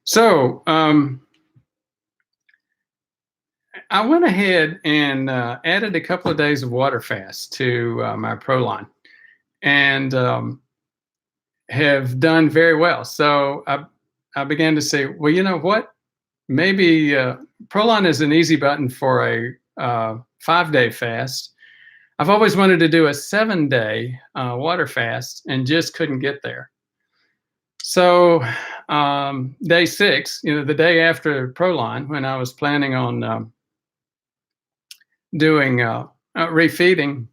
So I went ahead and added a couple of days of water fast to my Prolon, and have done very well. So I began to say, well, you know what? Maybe Prolon is an easy button for a 5-day fast. I've always wanted to do a 7-day water fast and just couldn't get there. So day 6, the day after Prolon, when I was planning on doing refeeding,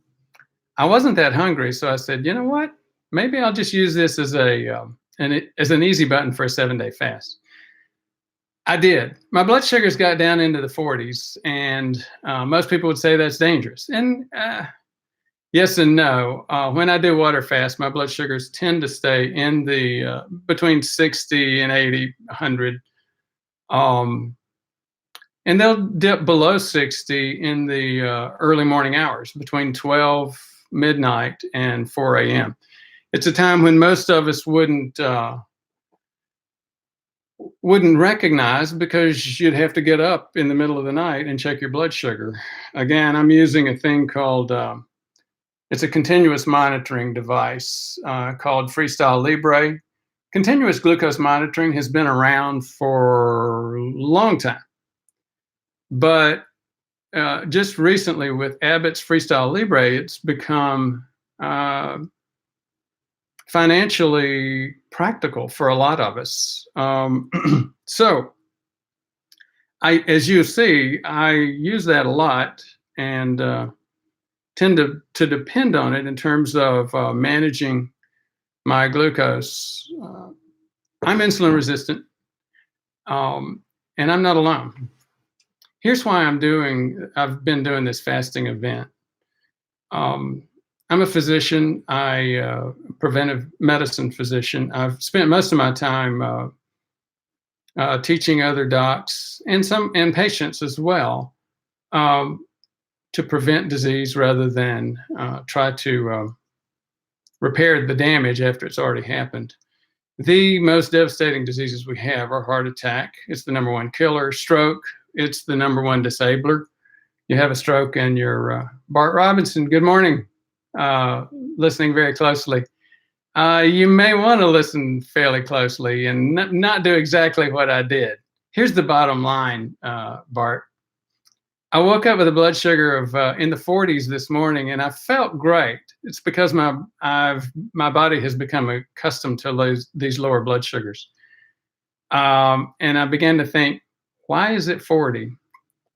I wasn't that hungry. So I said, you know what? Maybe I'll just use this as an easy button for a 7-day fast. I did. My blood sugars got down into the 40s, and most people would say that's dangerous. And yes and no. When I do water fast, my blood sugars tend to stay in the between 60 and 80, 100. And they'll dip below 60 in the early morning hours, between 12 midnight and 4 a.m. It's a time when most of us wouldn't recognize, because you'd have to get up in the middle of the night and check your blood sugar. Again, I'm using a thing called it's a continuous monitoring device called Freestyle Libre. Continuous glucose monitoring has been around for a long time. But just recently with Abbott's Freestyle Libre, it's become financially practical for a lot of us. So as you see, I use that a lot and tend to depend on it in terms of managing my glucose. I'm insulin resistant, and I'm not alone. Here's why I've been doing this fasting event. I'm a physician. Preventive medicine physician. I've spent most of my time teaching other docs and patients as well to prevent disease rather than try to repair the damage after it's already happened. The most devastating diseases we have are heart attack. It's the number one killer. Stroke. It's the number one disabler. You have a stroke and you're Bart Robinson. Good morning. Listening very closely. You may want to listen fairly closely and not do exactly what I did. Here's the bottom line, Bart. I woke up with a blood sugar of in the 40s this morning, and I felt great. It's because my body has become accustomed to these lower blood sugars. And I began to think, why is it 40?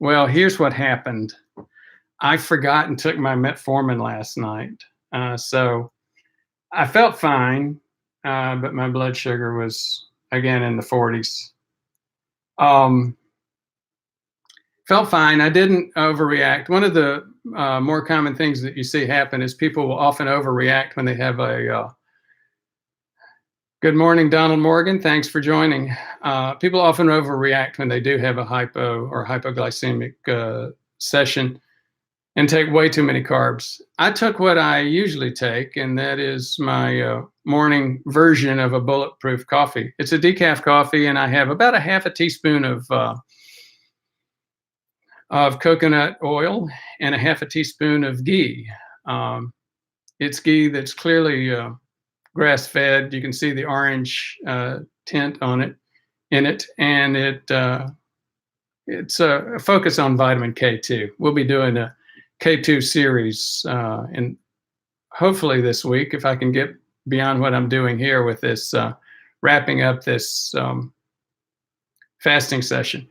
Well, here's what happened. I forgot and took my metformin last night. So I felt fine, but my blood sugar was, again, in the 40s. Felt fine. I didn't overreact. One of the more common things that you see happen is people will often overreact when they have a good morning, Donald Morgan. Thanks for joining. People often overreact when they do have a hypo or hypoglycemic session and take way too many carbs. I took what I usually take, and that is my morning version of a bulletproof coffee. It's a decaf coffee, and I have about a half a teaspoon of coconut oil and a half a teaspoon of ghee. It's ghee that's clearly grass-fed. You can see the orange tint in it, and it's a focus on vitamin K2. We'll be doing a K2 series and hopefully this week, if I can get beyond what I'm doing here with this wrapping up this fasting session.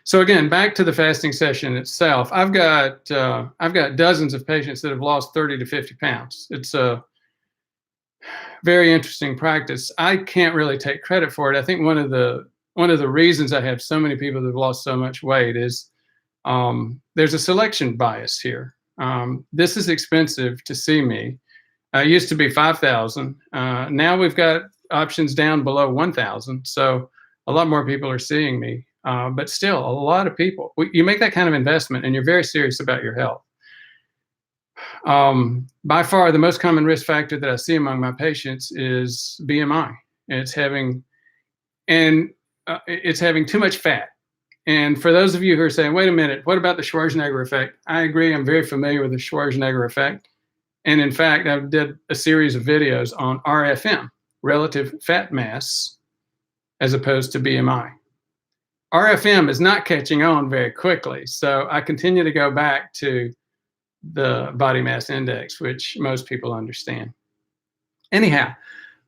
So again, back to the fasting session itself. I've got dozens of patients that have lost 30 to 50 pounds. It's a very interesting practice. I can't really take credit for it. I think one of the reasons I have so many people that have lost so much weight is there's a selection bias here. This is expensive to see me. It used to be $5,000. Now we've got options down below $1,000. So a lot more people are seeing me. But still, a lot of people. You make that kind of investment and you're very serious about your health. By far, the most common risk factor that I see among my patients is BMI. And it's having too much fat. And for those of you who are saying, wait a minute, what about the Schwarzenegger effect? I agree. I'm very familiar with the Schwarzenegger effect. And in fact, I did a series of videos on RFM, relative fat mass, as opposed to BMI. RFM is not catching on very quickly. So I continue to go back to the body mass index, which most people understand. Anyhow,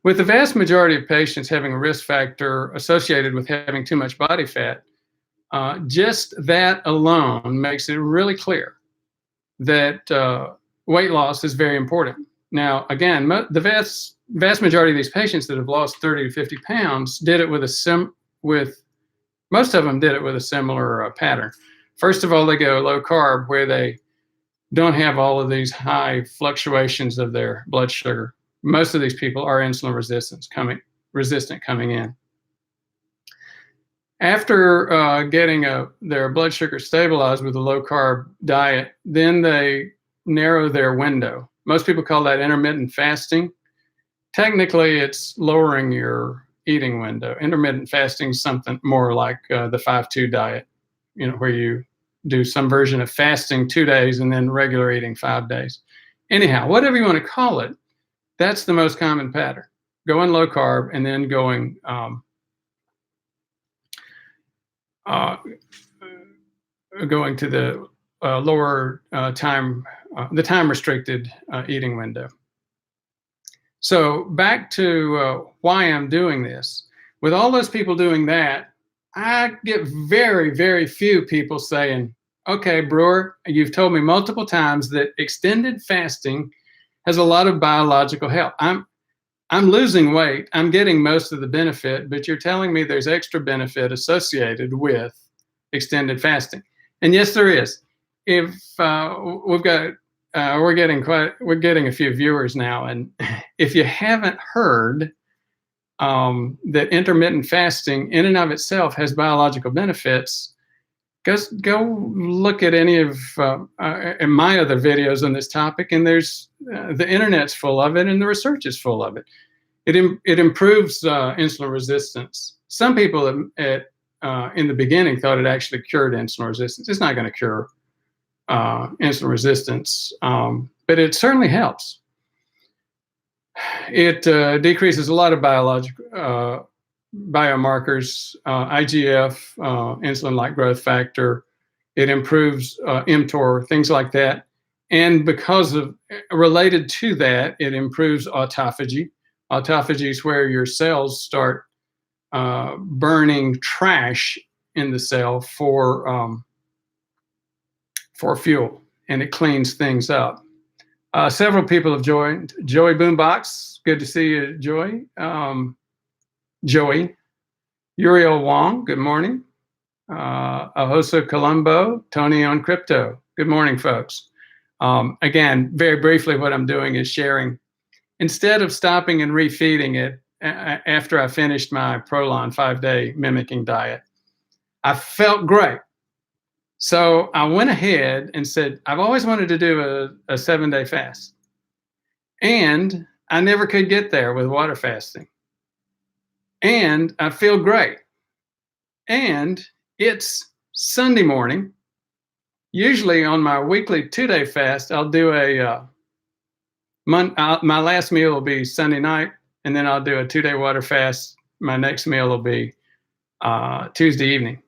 with the vast majority of patients having a risk factor associated with having too much body fat, just that alone makes it really clear that weight loss is very important. Now, again, the vast majority of these patients that have lost 30 to 50 pounds did it with most of them did it with a similar pattern. First of all, they go low carb, where they don't have all of these high fluctuations of their blood sugar. Most of these people are insulin resistant coming in. After getting their blood sugar stabilized with a low carb diet, then they narrow their window. Most people call that intermittent fasting. Technically, it's lowering your eating window. Intermittent fasting is something more like the 5-2 diet, where you do some version of fasting 2 days and then regular eating 5 days. Anyhow, whatever you want to call it, that's the most common pattern. Going low carb and then going going to the lower the time restricted eating window. So back to why I'm doing this. With all those people doing that, I get very, very few people saying, okay, Brewer, you've told me multiple times that extended fasting has a lot of biological help. I'm losing weight. I'm getting most of the benefit, but you're telling me there's extra benefit associated with extended fasting. And yes, there is. If we're getting a few viewers now, and if you haven't heard that intermittent fasting in and of itself has biological benefits, go look at any of my other videos on this topic, and there's the internet's full of it, and the research is full of it. It improves insulin resistance. Some people in the beginning thought it actually cured insulin resistance. It's not going to cure insulin resistance, but it certainly helps. It decreases a lot of biological biomarkers, IGF, insulin-like growth factor. It improves mTOR, things like that. And because of related to that, it improves autophagy. Autophagy is where your cells start burning trash in the cell for fuel, and it cleans things up. Several people have joined. Joey Boombox, good to see you, Joey. Joey. Uriel Wong, good morning. Ahosa Colombo, Tony on Crypto. Good morning, folks. Again, very briefly, what I'm doing is sharing. Instead of stopping and refeeding it after I finished my Prolon 5-day mimicking diet, I felt great. So I went ahead and said, I've always wanted to do a 7-day fast. And I never could get there with water fasting. And I feel great. And it's Sunday morning. Usually on my weekly 2-day fast, I'll do my last meal will be Sunday night, and then I'll do a 2-day water fast. My next meal will be Tuesday evening.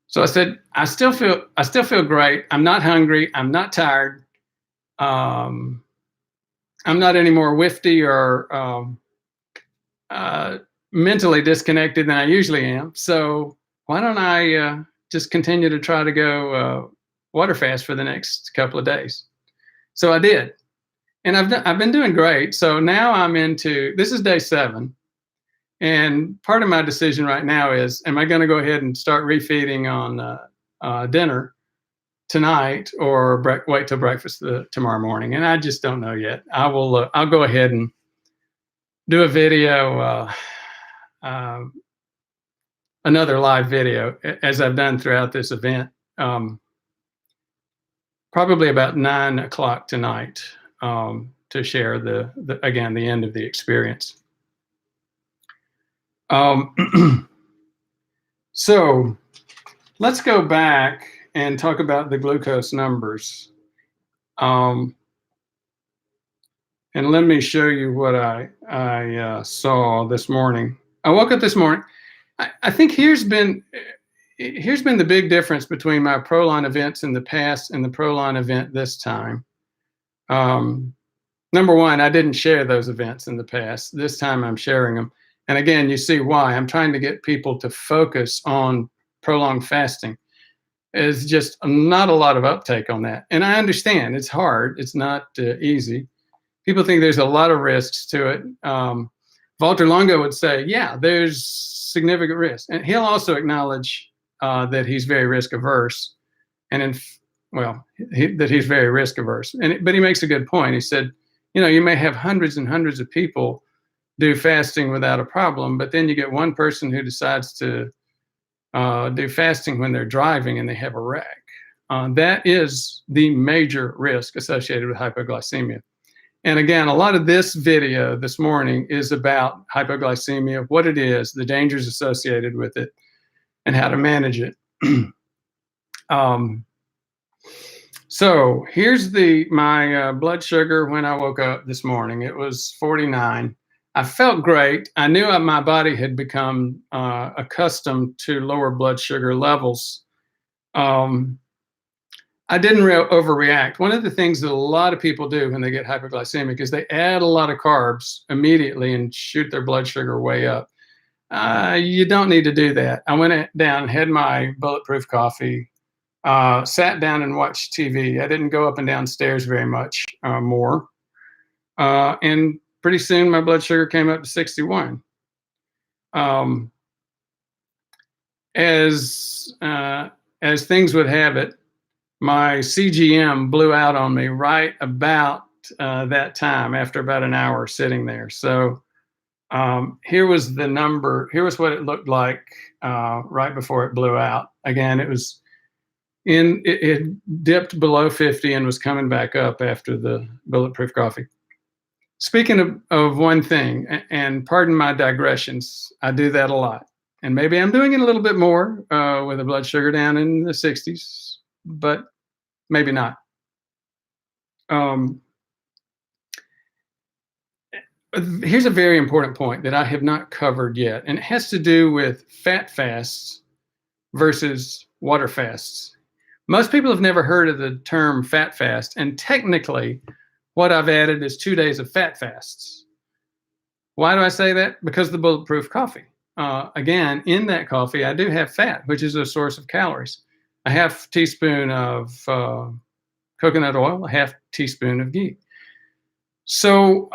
So I said, I still feel great. I'm not hungry. I'm not tired. I'm not any more whiffy or mentally disconnected than I usually am. So why don't I just continue to try to go water fast for the next couple of days? So I did, and I've been doing great. So now I'm this is day 7. And part of my decision right now is, am I going to go ahead and start refeeding on dinner tonight, or wait till breakfast tomorrow morning? And I just don't know yet. I'll go ahead and do a video, another live video, as I've done throughout this event, probably about 9 o'clock tonight, to share again, the end of the experience. So let's go back and talk about the glucose numbers. And let me show you what I saw this morning. I woke up this morning. I think here's been the big difference between my Prolon events in the past and the Prolon event this time. Number one, I didn't share those events in the past. This time I'm sharing them. And again, you see why. I'm trying to get people to focus on prolonged fasting. There's just not a lot of uptake on that. And I understand it's hard. It's not easy. People think there's a lot of risks to it. Walter Longo would say, yeah, there's significant risk. And he'll also acknowledge that he's very risk averse. And that he's very risk averse. But he makes a good point. He said, you may have hundreds and hundreds of people do fasting without a problem, but then you get one person who decides to do fasting when they're driving and they have a wreck. That is the major risk associated with hypoglycemia. And again, a lot of this video this morning is about hypoglycemia, what it is, the dangers associated with it, and how to manage it. So here's my blood sugar when I woke up this morning. It was 49. I felt great. I knew my body had become accustomed to lower blood sugar levels. I didn't overreact. One of the things that a lot of people do when they get hypoglycemic is they add a lot of carbs immediately and shoot their blood sugar way up. You don't need to do that. I went down, had my bulletproof coffee, sat down and watched TV. I didn't go up and down stairs very much more. And pretty soon my blood sugar came up to 61. As things would have it, my CGM blew out on me right about that time, after about an hour sitting there. So here was the number. Here was what it looked like right before it blew out. Again, it dipped below 50 and was coming back up after the bulletproof coffee. Speaking of one thing, and pardon my digressions, I do that a lot. And maybe I'm doing it a little bit more with the blood sugar down in the 60s, but maybe not. Here's a very important point that I have not covered yet, and it has to do with fat fasts versus water fasts. Most people have never heard of the term fat fast, and technically what I've added is 2 days of fat fasts. Why do I say that? Because of the bulletproof coffee. Again, in that coffee, I do have fat, which is a source of calories. A half teaspoon of coconut oil, a half teaspoon of ghee. So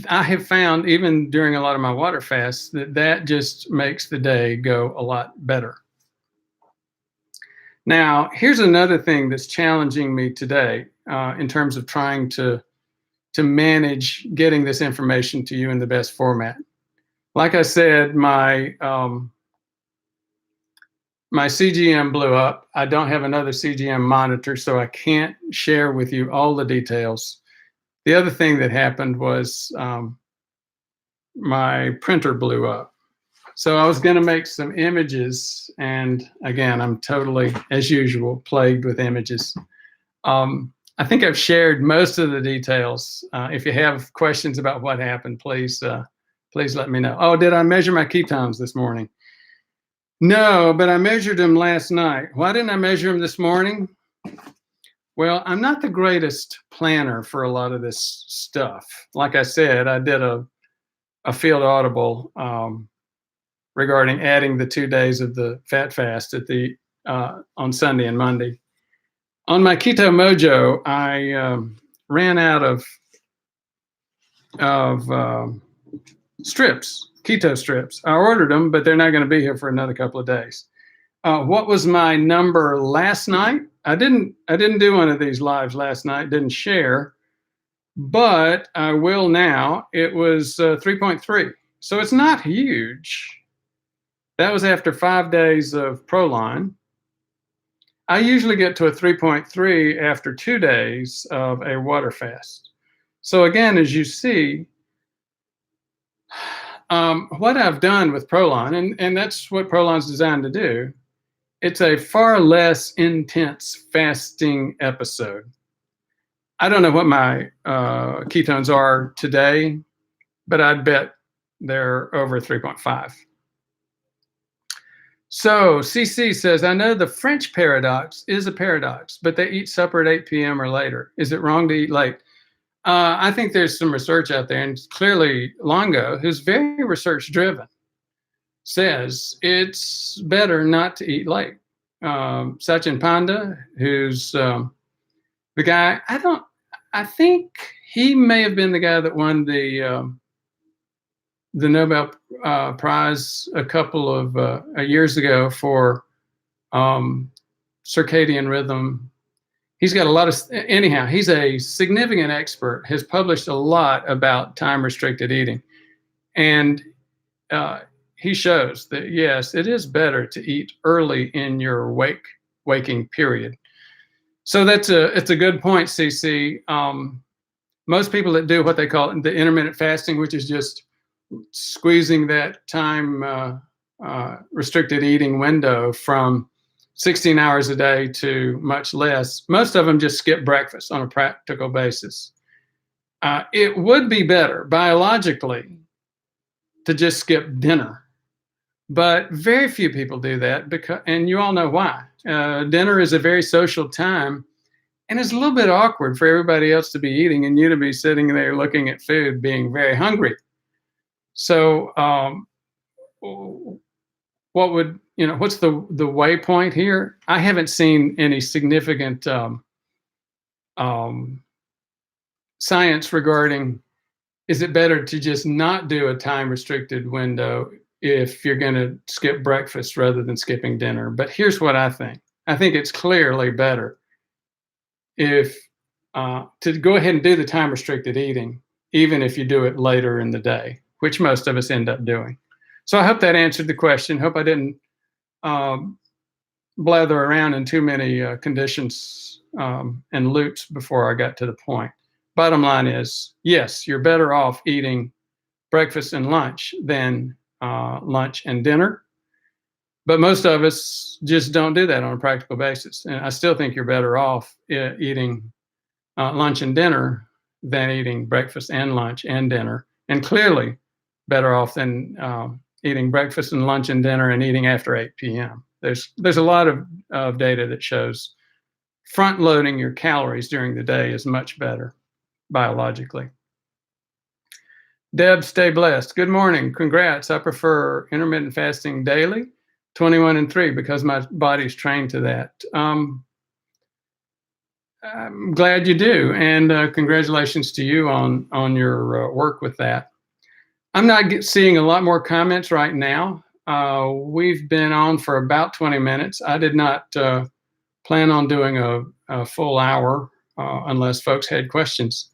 I have found, even during a lot of my water fasts, that just makes the day go a lot better. Now, here's another thing that's challenging me today in terms of trying to manage getting this information to you in the best format. Like I said, my CGM blew up. I don't have another CGM monitor, so I can't share with you all the details. The other thing that happened was my printer blew up. So I was going to make some images, and again, I'm totally, as usual, plagued with images. I think I've shared most of the details. If you have questions about what happened, please let me know. Oh, did I measure my ketones this morning? No, but I measured them last night. Why didn't I measure them this morning? Well, I'm not the greatest planner for a lot of this stuff. Like I said, I did a field audible regarding adding the 2 days of the fat fast at on Sunday and Monday. On my Keto Mojo, I ran out of strips, keto strips. I ordered them, but they're not going to be here for another couple of days. What was my number last night? I didn't do one of these lives last night, didn't share, but I will now. It was 3.3, so it's not huge. That was after 5 days of Prolon. I usually get to a 3.3 after 2 days of a water fast. So again, as you see, what I've done with Prolon, and that's what Prolon's designed to do, it's a far less intense fasting episode. I don't know what my ketones are today, but I'd bet they're over 3.5. So CC says, I know the French paradox is a paradox, but they eat supper at 8 p.m. or later. Is it wrong to eat late? I think there's some research out there, and clearly Longo, who's very research driven, says it's better not to eat late. Sachin Panda, who's the guy, I think he may have been the guy that won the Nobel Prize a couple of years ago for circadian rhythm. He's got a lot of, anyhow, he's a significant expert, has published a lot about time-restricted eating. And he shows that, yes, it is better to eat early in your waking period. So it's a good point, CC. Most people that do what they call the intermittent fasting, which is just squeezing that time restricted eating window from 16 hours a day to much less, most of them just skip breakfast on a practical basis. It would be better biologically to just skip dinner, but very few people do that, and you all know why. Dinner is a very social time, and it's a little bit awkward for everybody else to be eating and you to be sitting there looking at food, being very hungry. So what's the waypoint here? I haven't seen any significant science regarding, is it better to just not do a time restricted window if you're going to skip breakfast rather than skipping dinner? But here's what I think. I think it's clearly better if to go ahead and do the time restricted eating, even if you do it later in the day, which most of us end up doing. So I hope that answered the question. Hope I didn't blather around in too many conditions and loops before I got to the point. Bottom line is, yes, you're better off eating breakfast and lunch than lunch and dinner. But most of us just don't do that on a practical basis. And I still think you're better off eating lunch and dinner than eating breakfast and lunch and dinner. And clearly better off than eating breakfast and lunch and dinner and eating after 8 p.m. There's a lot of data that shows front loading your calories during the day is much better biologically. Deb, stay blessed. Good morning. Congrats. I prefer intermittent fasting daily, 21 and 3, because my body's trained to that. I'm glad you do, and congratulations to you on your work with that. I'm not seeing a lot more comments right now. We've been on for about 20 minutes. I did not plan on doing a full hour unless folks had questions.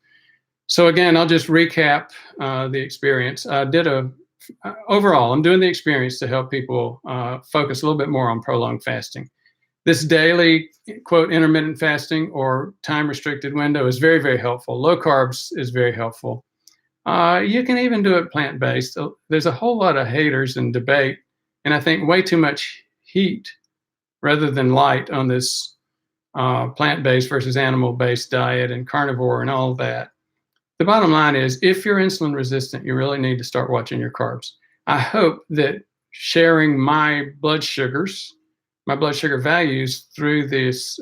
So again, I'll just recap the experience. I did overall, I'm doing the experience to help people focus a little bit more on prolonged fasting. This daily, quote, intermittent fasting or time-restricted window is very, very helpful. Low carbs is very helpful. You can even do it plant-based. There's a whole lot of haters and debate, and I think way too much heat rather than light on this plant-based versus animal-based diet and carnivore and all of that. The bottom line is, if you're insulin resistant, you really need to start watching your carbs. I hope that sharing my blood sugar values through this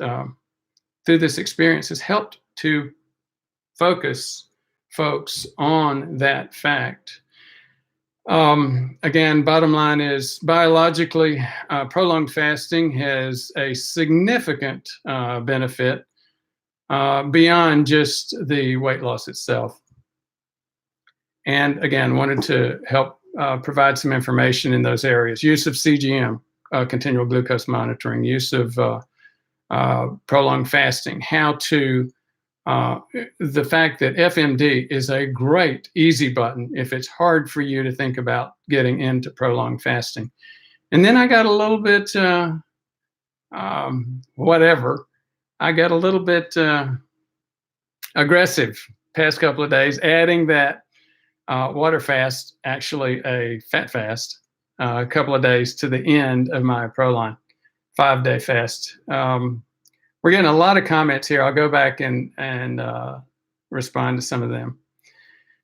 experience has helped to focus folks on that fact. Again, bottom line is, biologically, prolonged fasting has a significant benefit beyond just the weight loss itself. And again, wanted to help provide some information in those areas. Use of CGM, continual glucose monitoring, use of prolonged fasting, how to, the fact that FMD is a great easy button if it's hard for you to think about getting into prolonged fasting. And then I got a little bit, I got a little bit aggressive past couple of days, adding that water fast, actually a fat fast, a couple of days to the end of my Prolon 5-day fast. We're getting a lot of comments here. I'll go back and respond to some of them.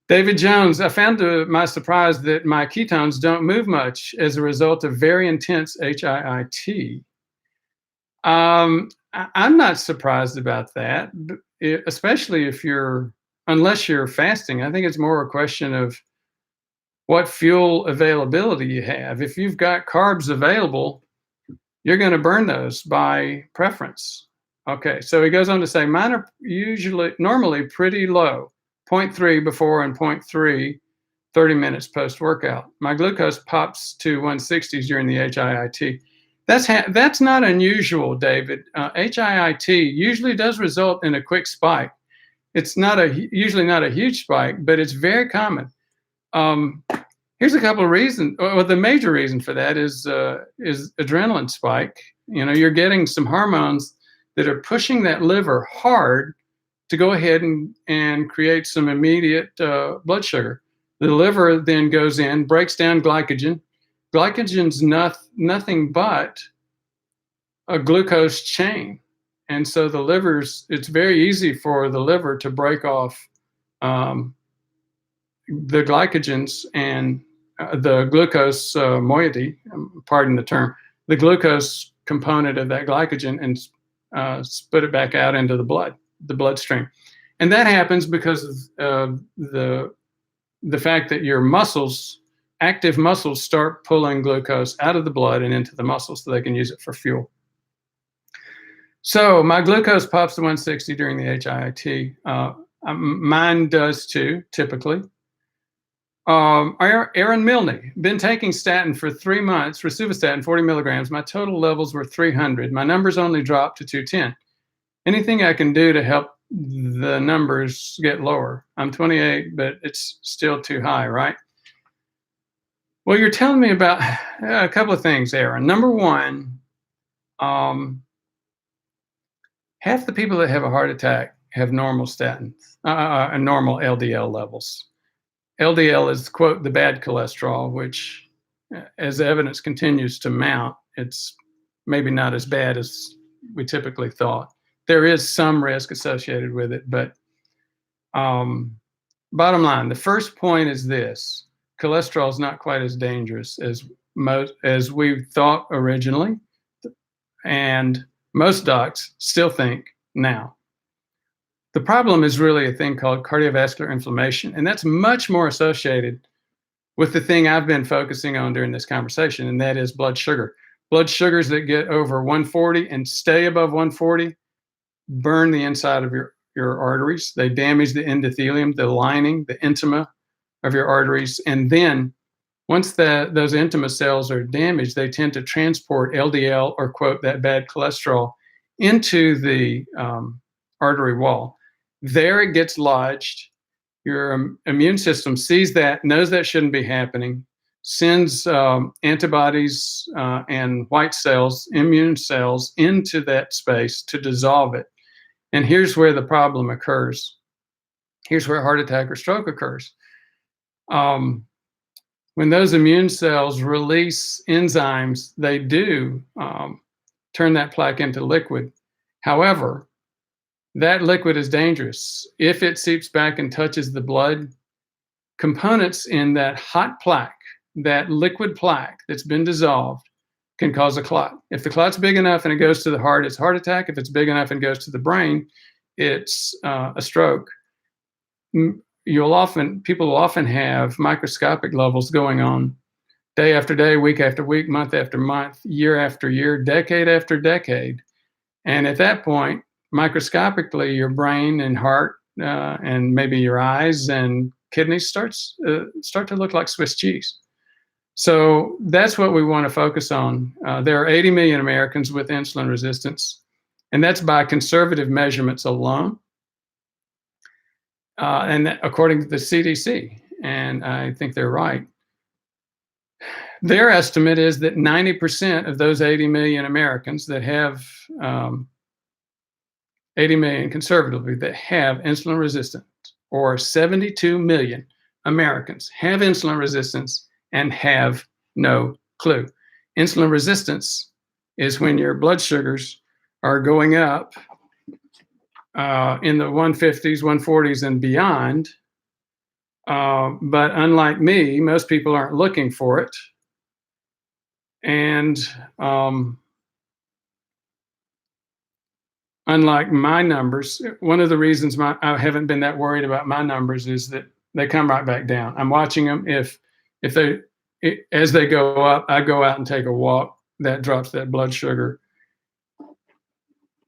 David Jones, I found to my surprise that my ketones don't move much as a result of very intense HIIT. I'm not surprised about that, especially unless you're fasting. I think it's more a question of what fuel availability you have. If you've got carbs available, you're going to burn those by preference. Okay, so he goes on to say, mine are normally pretty low, 0.3 before and 0.3 30 minutes post-workout. My glucose pops to 160s during the HIIT. That's not unusual, David. HIIT usually does result in a quick spike. It's usually not a huge spike, but it's very common. Here's a couple of reasons. Well, the major reason for that is adrenaline spike. You're getting some hormones that are pushing that liver hard to go ahead and create some immediate blood sugar. The liver then goes in, breaks down glycogen. Glycogen's nothing but a glucose chain. And so it's very easy for the liver to break off the glycogens and the glucose moiety, pardon the term, the glucose component of that glycogen, and spit it back out into the bloodstream. And that happens because of the fact that your active muscles start pulling glucose out of the blood and into the muscles so they can use it for fuel. So my glucose pops to 160 during the HIIT. Mine does too, typically. Aaron Milne, been taking statin for 3 months, rosuvastatin 40 milligrams. My total levels were 300. My numbers only dropped to 210. Anything I can do to help the numbers get lower? I'm 28, but it's still too high, right? Well, you're telling me about a couple of things, Aaron. Number one, half the people that have a heart attack have normal statins and normal LDL levels. LDL is, quote, the bad cholesterol, which, as evidence continues to mount, it's maybe not as bad as we typically thought. There is some risk associated with it, but bottom line, the first point is this: cholesterol is not quite as dangerous as we thought originally, and most docs still think now. The problem is really a thing called cardiovascular inflammation, and that's much more associated with the thing I've been focusing on during this conversation, and that is blood sugar. Blood sugars that get over 140 and stay above 140 burn the inside of your arteries. They damage the endothelium, the lining, the intima of your arteries, and then once those intima cells are damaged, they tend to transport LDL, or, quote, that bad cholesterol, into the artery wall. There it gets lodged. Your immune system sees that, knows that shouldn't be happening, sends antibodies and white cells, immune cells, into that space to dissolve it. And here's where the problem occurs. Here's where a heart attack or stroke occurs. When those immune cells release enzymes, they do turn that plaque into liquid. However, that liquid is dangerous. If it seeps back and touches the blood, components in that hot plaque, that liquid plaque that's been dissolved, can cause a clot. If the clot's big enough and it goes to the heart, it's a heart attack. If it's big enough and goes to the brain, it's a stroke. People will often have microscopic levels going on day after day, week after week, month after month, year after year, decade after decade. And at that point, microscopically, your brain and heart and maybe your eyes and kidneys start to look like Swiss cheese. So that's what we want to focus on. There are 80 million Americans with insulin resistance, and that's by conservative measurements alone. And according to the CDC, and I think they're right, their estimate is that 90% of those 80 million Americans that have 80 million conservatively that have insulin resistance, or 72 million, Americans have insulin resistance and have no clue. Insulin resistance is when your blood sugars are going up in the 150s, 140s, and beyond. But unlike me, most people aren't looking for it. And unlike my numbers, one of the reasons I haven't been that worried about my numbers is that they come right back down. I'm watching them. If as they go up, I go out and take a walk. That drops that blood sugar.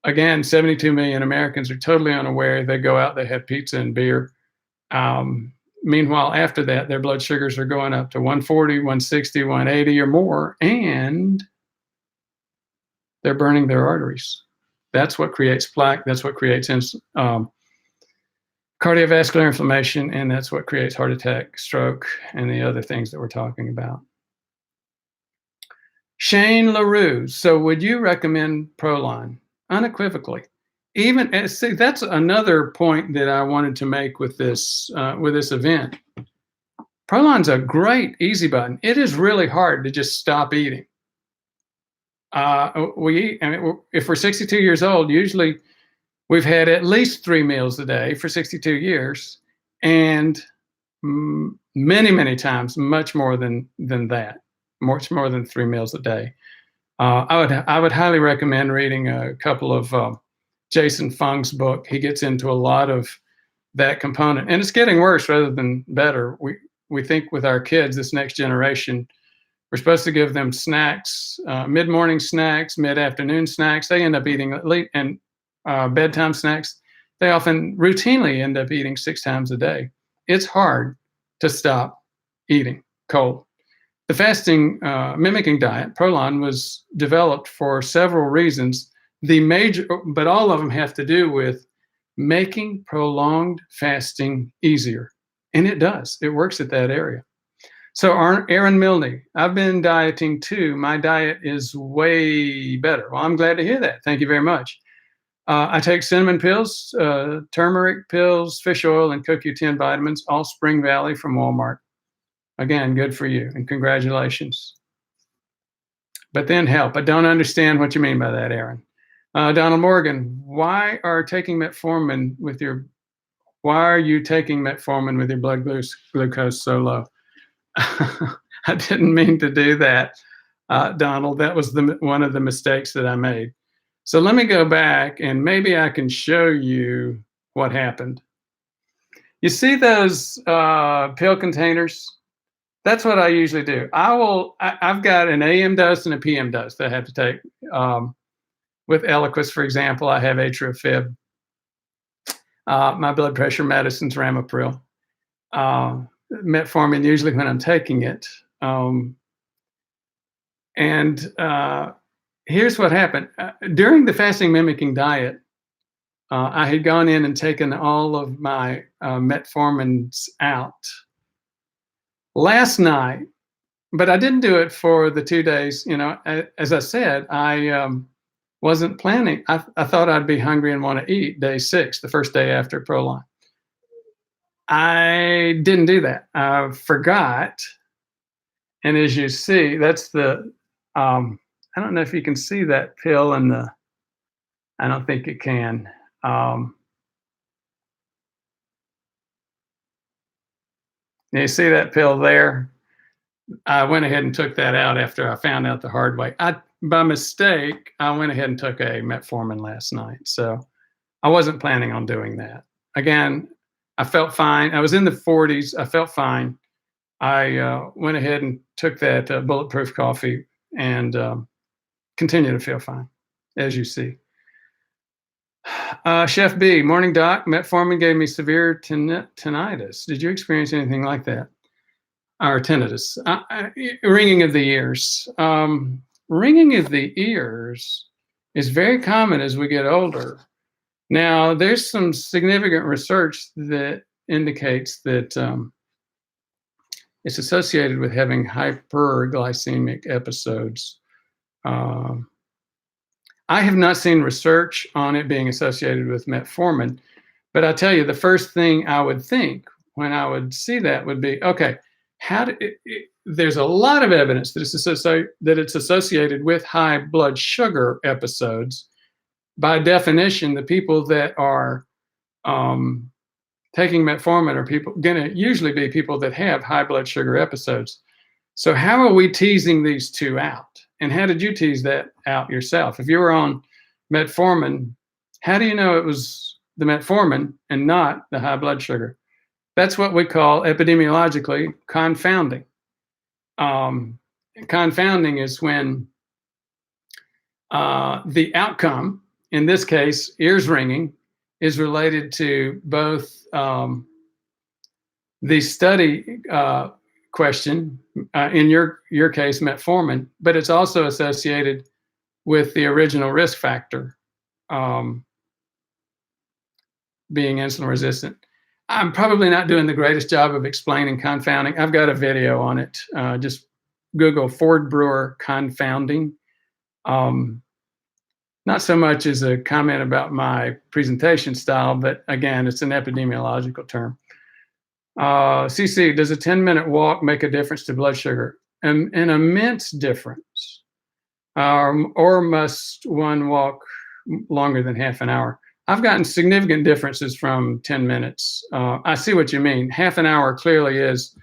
Again, 72 million Americans are totally unaware. They go out, they have pizza and beer. Meanwhile, after that, their blood sugars are going up to 140, 160, 180 or more, and they're burning their arteries. That's what creates plaque. That's what creates cardiovascular inflammation, and that's what creates heart attack, stroke, and the other things that we're talking about. Shane LaRue. So would you recommend Prolon? Unequivocally. Even see, that's another point that I wanted to make with this event. Prolon's a great easy button. It is really hard to just stop eating. If we're 62 years old, usually we've had at least 3 meals a day for 62 years, and many, many times, much more than that, much more than 3 meals a day. I would highly recommend reading a couple of Jason Fung's book. He gets into a lot of that component, and it's getting worse rather than better. We think with our kids, this next generation, we're supposed to give them snacks, mid-morning snacks, mid-afternoon snacks. They end up eating late, and bedtime snacks. They often routinely end up eating 6 times a day. It's hard to stop eating cold. The fasting mimicking diet, Prolon, was developed for several reasons. But all of them have to do with making prolonged fasting easier. And it does. It works at that area. So Aaron Milne, I've been dieting too. My diet is way better. Well, I'm glad to hear that. Thank you very much. I take cinnamon pills, turmeric pills, fish oil, and CoQ10 vitamins, all Spring Valley from Walmart. Again, good for you, and congratulations. But then help. I don't understand what you mean by that, Aaron. Donald Morgan, why are you taking metformin with your blood glucose so low? I didn't mean to do that, Donald. That was one of the mistakes that I made. So let me go back, and maybe I can show you what happened. You see those pill containers? That's what I usually do. I've got an AM dose and a PM dose that I have to take. With Eliquis, for example, I have atrial my blood pressure medicine's Ramipril. Metformin usually when I'm taking it. Here's what happened. During the fasting mimicking diet, I had gone in and taken all of my metformins out last night, but I didn't do it for the 2 days. As I said, I wasn't planning. I thought I'd be hungry and want to eat day 6, the first day after Prolon. I didn't do that. I forgot. And as you see, that's the, I don't know if you can see that pill in the, I don't think you can. You see that pill there? I went ahead and took that out after I found out the hard way. By mistake, I went ahead and took a metformin last night. So I wasn't planning on doing that. Again, I felt fine. I was in the 40s. I felt fine. I went ahead and took that bulletproof coffee and continue to feel fine, as you see. Chef B, morning doc. Metformin gave me severe tinnitus. Did you experience anything like that? Or tinnitus? Ringing of the ears. Ringing of the ears is very common as we get older. Now, there's some significant research that indicates that it's associated with having hyperglycemic episodes. I have not seen research on it being associated with metformin, but I tell you, the first thing I would think when I would see that would be, okay, there's a lot of evidence that it's associated with high blood sugar episodes. By definition, the people that are taking metformin are going to usually be people that have high blood sugar episodes. So how are we teasing these two out? And how did you tease that out yourself? If you were on metformin, how do you know it was the metformin and not the high blood sugar? That's what we call epidemiologically confounding. Confounding is when the outcome, in this case, ears ringing, is related to both the study question, in your case, metformin, but it's also associated with the original risk factor, being insulin resistant. I'm probably not doing the greatest job of explaining confounding. I've got a video on it. Just Google Ford Brewer confounding. Not so much as a comment about my presentation style, but again, it's an epidemiological term. CC, does a 10-minute walk make a difference to blood sugar? An immense difference. Or must one walk longer than half an hour? I've gotten significant differences from 10 minutes. I see what you mean. Half an hour clearly is.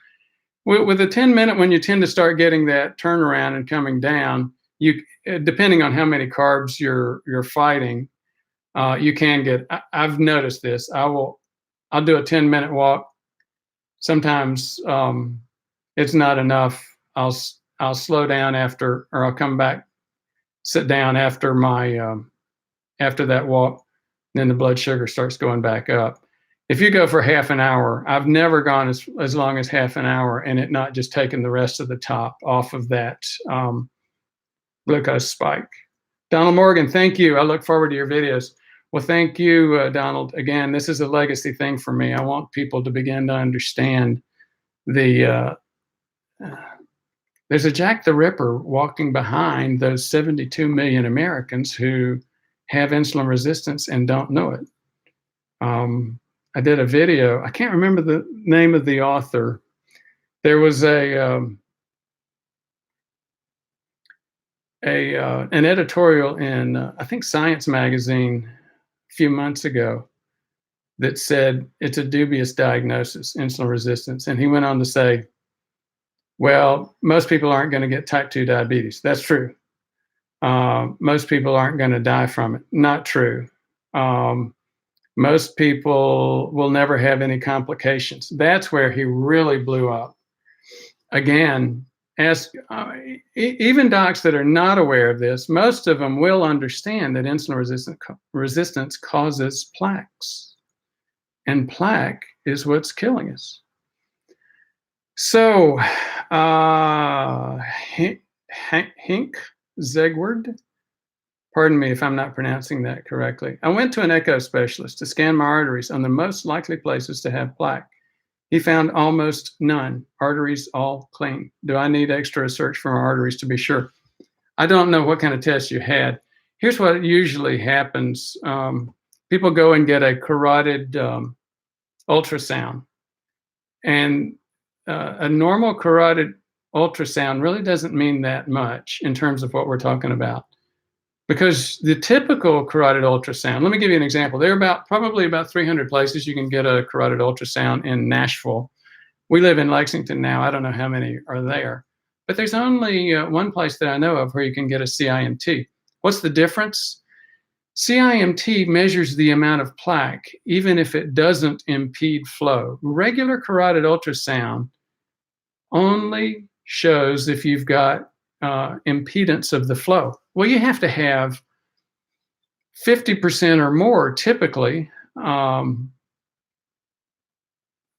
With a 10-minute, when you tend to start getting that turnaround and coming down, depending on how many carbs you're fighting, you can get. I've noticed this. I'll do a 10-minute walk. Sometimes it's not enough. I'll slow down after, or I'll come back, sit down after my after that walk. Then the blood sugar starts going back up. If you go for half an hour, I've never gone as long as half an hour and it not just taken the rest of the top off of that glucose spike. Donald Morgan, thank you. I look forward to your videos. Well, thank you, Donald. Again, this is a legacy thing for me. I want people to begin to understand there's a Jack the Ripper walking behind those 72 million Americans who have insulin resistance and don't know it. I did a video. I can't remember the name of the author. There was an editorial in I think Science magazine a few months ago that said it's a dubious diagnosis, insulin resistance. And he went on to say, well, most people aren't going to get type 2 diabetes. That's true. Most people aren't going to die from it. Not true. Most people will never have any complications. That's where he really blew up. Again, even docs that are not aware of this, most of them will understand that insulin resistance causes plaques. And plaque is what's killing us. So, Hink Zegward, pardon me if I'm not pronouncing that correctly. I went to an echo specialist to scan my arteries on the most likely places to have plaque. He found almost none, arteries all clean. Do I need extra research for my arteries to be sure? I don't know what kind of test you had. Here's what usually happens. People go and get a carotid ultrasound. And a normal carotid ultrasound really doesn't mean that much in terms of what we're talking about. Because the typical carotid ultrasound, let me give you an example. There are probably about 300 places you can get a carotid ultrasound in Nashville. We live in Lexington now. I don't know how many are there. But there's only one place that I know of where you can get a CIMT. What's the difference? CIMT measures the amount of plaque, even if it doesn't impede flow. Regular carotid ultrasound only shows if you've got impedance of the flow. Well, you have to have 50% or more, typically,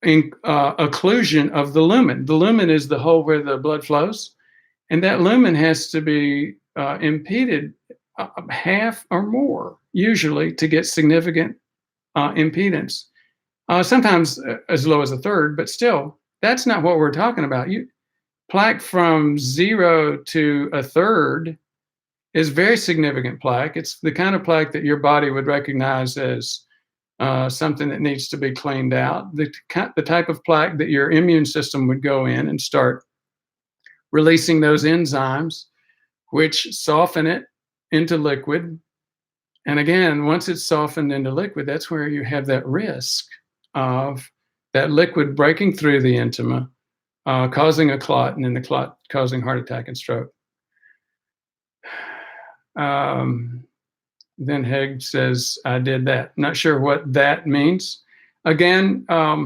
occlusion of the lumen. The lumen is the hole where the blood flows, and that lumen has to be impeded half or more, usually, to get significant impedance. Sometimes as low as a third, but still, that's not what we're talking about. Plaque from 0 to a third is very significant plaque. It's the kind of plaque that your body would recognize as something that needs to be cleaned out, the type of plaque that your immune system would go in and start releasing those enzymes, which soften it into liquid. And again, once it's softened into liquid, that's where you have that risk of that liquid breaking through the intima, causing a clot, and then the clot causing heart attack and stroke. Then Heg says, I did that. Not sure what that means. Again, I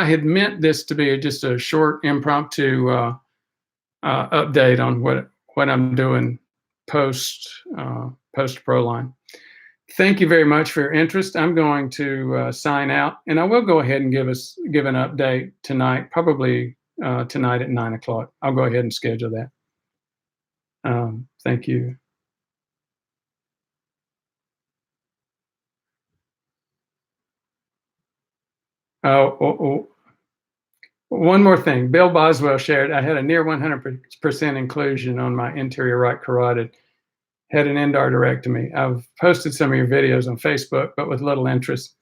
had meant this to be just a short impromptu update on what I'm doing post Prolon. Thank you very much for your interest. I'm going to sign out, and I will go ahead and give an update tonight, probably tonight at 9 o'clock. I'll go ahead and schedule that. Thank you. One more thing. Bill Boswell shared, I had a near 100% inclusion on my anterior right carotid, had an endarterectomy. I've posted some of your videos on Facebook, but with little interest.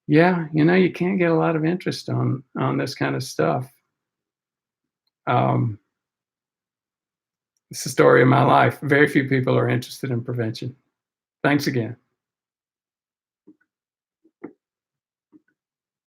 Yeah, you can't get a lot of interest on this kind of stuff. It's the story of my life. Very few people are interested in prevention. Thanks again.